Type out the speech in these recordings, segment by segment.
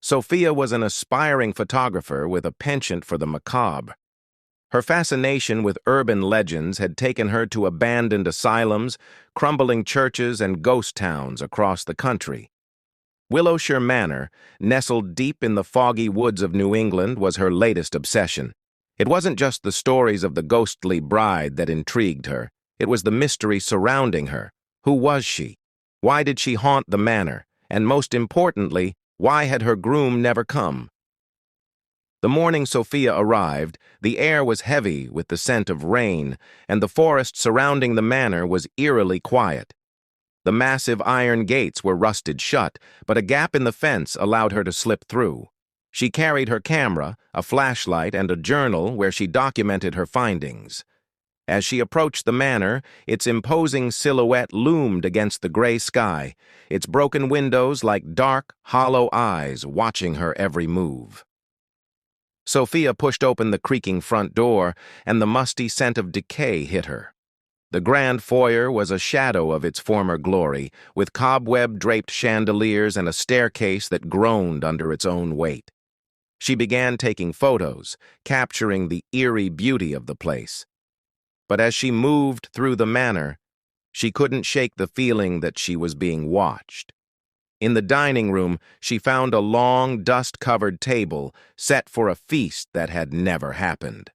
Sophia was an aspiring photographer with a penchant for the macabre. Her fascination with urban legends had taken her to abandoned asylums, crumbling churches, and ghost towns across the country. Willowshire Manor, nestled deep in the foggy woods of New England, was her latest obsession. It wasn't just the stories of the ghostly bride that intrigued her. It was the mystery surrounding her. Who was she? Why did she haunt the manor? And most importantly, why had her groom never come? The morning Sophia arrived, the air was heavy with the scent of rain, and the forest surrounding the manor was eerily quiet. The massive iron gates were rusted shut, but a gap in the fence allowed her to slip through. She carried her camera, a flashlight, and a journal where she documented her findings. As she approached the manor, its imposing silhouette loomed against the gray sky, its broken windows like dark, hollow eyes watching her every move. Sophia pushed open the creaking front door, and the musty scent of decay hit her. The grand foyer was a shadow of its former glory, with cobweb-draped chandeliers and a staircase that groaned under its own weight. She began taking photos, capturing the eerie beauty of the place. But as she moved through the manor, she couldn't shake the feeling that she was being watched. In the dining room, she found a long, dust-covered table set for a feast that had never happened.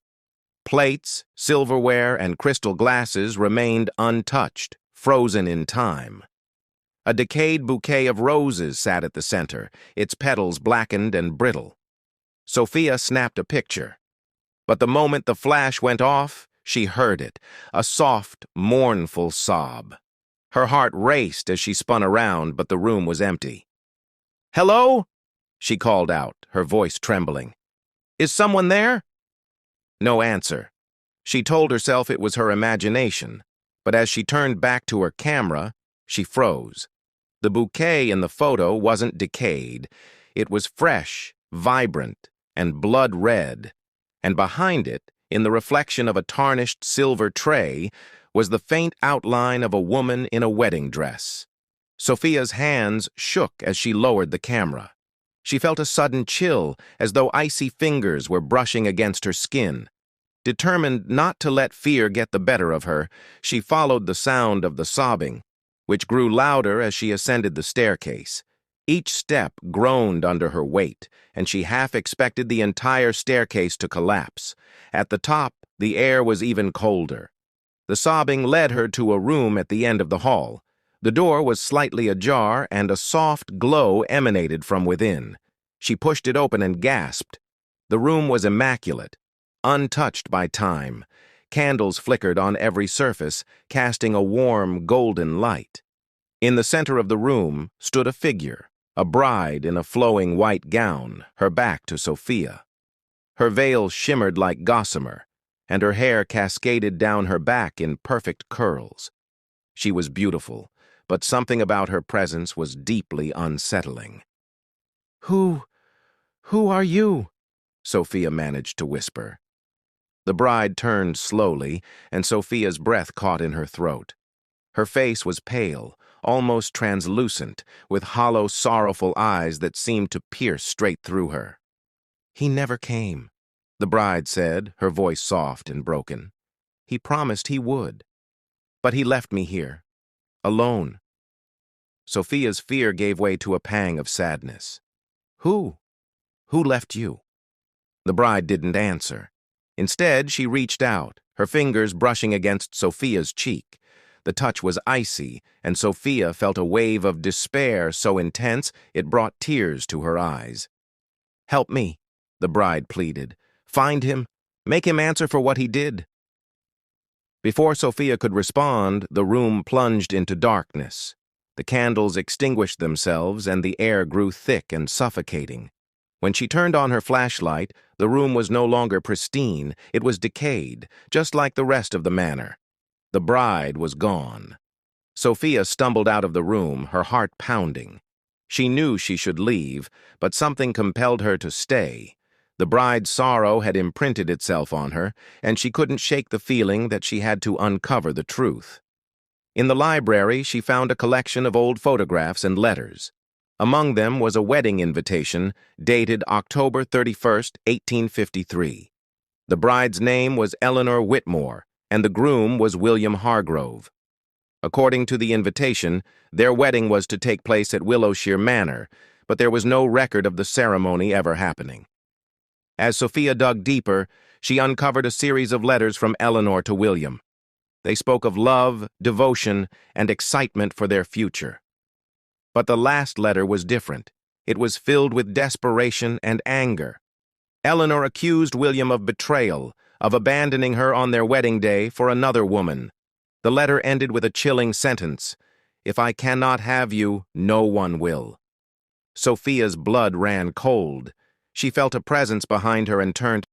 Plates, silverware, and crystal glasses remained untouched, frozen in time. A decayed bouquet of roses sat at the center, its petals blackened and brittle. Sophia snapped a picture. But the moment the flash went off, she heard it, a soft, mournful sob. Her heart raced as she spun around, but the room was empty. "Hello?" she called out, her voice trembling. "Is someone there?" No answer. She told herself it was her imagination, but as she turned back to her camera, she froze. The bouquet in the photo wasn't decayed. It was fresh, vibrant, and blood red, and behind it, in the reflection of a tarnished silver tray, was the faint outline of a woman in a wedding dress. Sophia's hands shook as she lowered the camera. She felt a sudden chill, as though icy fingers were brushing against her skin. Determined not to let fear get the better of her, she followed the sound of the sobbing, which grew louder as she ascended the staircase. Each step groaned under her weight, and she half expected the entire staircase to collapse. At the top, the air was even colder. The sobbing led her to a room at the end of the hall. The door was slightly ajar, and a soft glow emanated from within. She pushed it open and gasped. The room was immaculate, untouched by time. Candles flickered on every surface, casting a warm, golden light. In the center of the room stood a figure, a bride in a flowing white gown, her back to Sophia. Her veil shimmered like gossamer, and her hair cascaded down her back in perfect curls. She was beautiful, but something about her presence was deeply unsettling. Who are you?" Sophia managed to whisper. The bride turned slowly, and Sophia's breath caught in her throat. Her face was pale, almost translucent, with hollow, sorrowful eyes that seemed to pierce straight through her. "He never came," the bride said, her voice soft and broken. "He promised he would. But he left me here, alone." Sophia's fear gave way to a pang of sadness. Who left you?" The bride didn't answer. Instead, she reached out, her fingers brushing against Sophia's cheek. The touch was icy, and Sophia felt a wave of despair so intense it brought tears to her eyes. "Help me," the bride pleaded. "Find him. Make him answer for what he did." Before Sophia could respond, the room plunged into darkness. The candles extinguished themselves, and the air grew thick and suffocating. When she turned on her flashlight, the room was no longer pristine. It was decayed, just like the rest of the manor. The bride was gone. Sophia stumbled out of the room, her heart pounding. She knew she should leave, but something compelled her to stay. The bride's sorrow had imprinted itself on her, and she couldn't shake the feeling that she had to uncover the truth. In the library, she found a collection of old photographs and letters. Among them was a wedding invitation dated October 31st, 1853. The bride's name was Eleanor Whitmore, and the groom was William Hargrove. According to the invitation, their wedding was to take place at Willowshire Manor, but there was no record of the ceremony ever happening. As Sophia dug deeper, she uncovered a series of letters from Eleanor to William. They spoke of love, devotion, and excitement for their future. But the last letter was different. It was filled with desperation and anger. Eleanor accused William of betrayal, of abandoning her on their wedding day for another woman. The letter ended with a chilling sentence: "If I cannot have you, no one will." Sophia's blood ran cold. She felt a presence behind her and turned